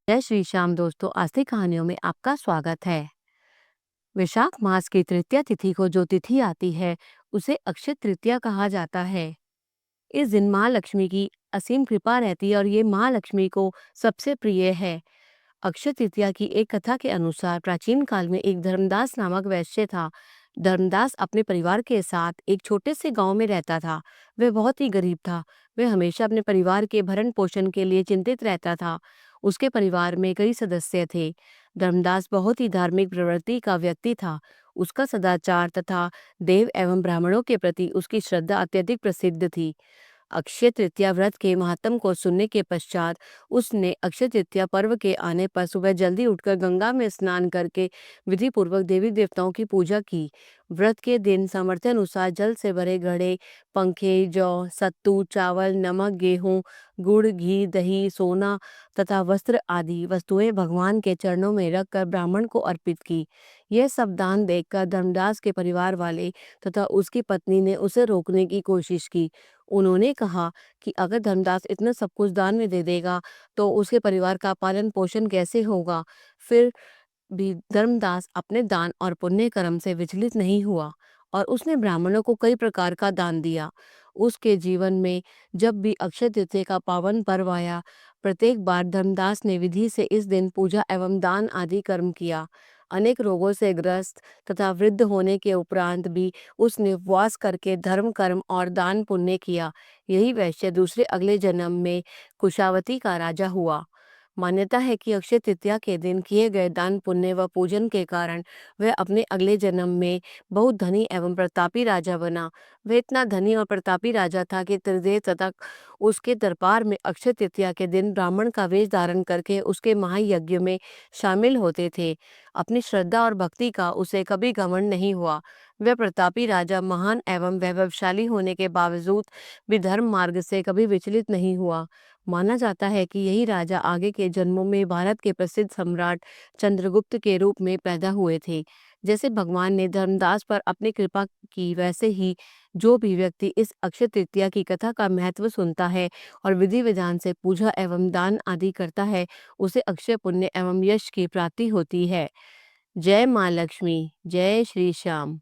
जय श्री श्याम दोस्तों, आस्तिक कहानियों में आपका स्वागत है। वैशाख मास की तृतीया तिथि को जो तिथि आती है उसे अक्षय तृतीया कहा जाता है। इस दिन माँ लक्ष्मी की असीम कृपा रहती है और ये माँ लक्ष्मी को सबसे प्रिय है। अक्षय तृतीया की एक कथा के अनुसार प्राचीन काल में एक धर्मदास नामक वैश्य था। धर्मदास अपने परिवार के साथ एक छोटे से गांव में रहता था। वह बहुत ही गरीब था। वह हमेशा अपने परिवार के भरण पोषण के लिए चिंतित रहता था। उसके परिवार में कई सदस्य थे। धर्मदास बहुत ही धार्मिक प्रवृत्ति का व्यक्ति था। उसका सदाचार तथा देव एवं ब्राह्मणों के प्रति उसकी श्रद्धा अत्यधिक प्रसिद्ध थी। अक्षय तृतीया व्रत के महात्म को सुनने के पश्चात उसने अक्षय तृतीया पर्व के आने पर सुबह जल्दी उठकर गंगा में स्नान करके विधि पूर्वक देवी देवताओं की पूजा की। व्रत के दिन सामर्थ्य अनुसार जल से भरे घड़े, पंखे, जौ, सत्तू, चावल, नमक, गेहूं, गुड़, घी, दही, सोना तथा वस्त्र आदि वस्तुएं भगवान के चरणों में रखकर ब्राह्मण को अर्पित की। यह सब दान देखकर धर्मदास के परिवार वाले तथा उसकी पत्नी ने उसे रोकने की कोशिश की। उन्होंने कहा कि अगर धर्मदास इतना सब कुछ दान में दे देगा तो उसके परिवार का पालन पोषण कैसे होगा। फिर भी धर्मदास अपने दान और पुण्य कर्म से विचलित नहीं हुआ और उसने ब्राह्मणों को कई प्रकार का दान दिया। उसके जीवन में जब भी अक्षय तृतीया का पावन पर्व आया, प्रत्येक बार धर्मदास ने विधि से इस दिन पूजा एवं दान आदि कर्म किया। अनेक रोगों से ग्रस्त तथा वृद्ध होने के उपरांत भी उसने उपवास करके धर्म कर्म और दान पुण्य किया। यही वैश्य दूसरे अगले जन्म में कुशावती का राजा हुआ। मान्यता है कि अक्षय तृतीया के दिन किए गए दान पुण्य व पूजन के कारण वह अपने अगले जन्म में बहुत धनी एवं प्रतापी राजा बना। वह इतना धनी और प्रतापी राजा था कि त्रिदेव तथा उसके दरबार में अक्षय तृतीया के दिन ब्राह्मण का वेश धारण करके उसके महायज्ञ में शामिल होते थे। अपनी श्रद्धा और भक्ति का उसे कभी घमंड नहीं हुआ। वह प्रतापी राजा महान एवं वैभवशाली होने के बावजूद भी धर्म मार्ग से कभी विचलित नहीं हुआ। माना जाता है कि यही राजा आगे के जन्मों में भारत के प्रसिद्ध सम्राट चंद्रगुप्त के रूप में पैदा हुए थे। जैसे भगवान ने धर्मदास पर अपनी कृपा की, वैसे ही जो भी व्यक्ति इस अक्षय तृतीया की कथा का महत्व सुनता है और विधि विधान से पूजा एवं दान आदि करता है, उसे अक्षय पुण्य एवं यश की प्राप्ति होती है। जय माँ लक्ष्मी, जय श्री श्याम।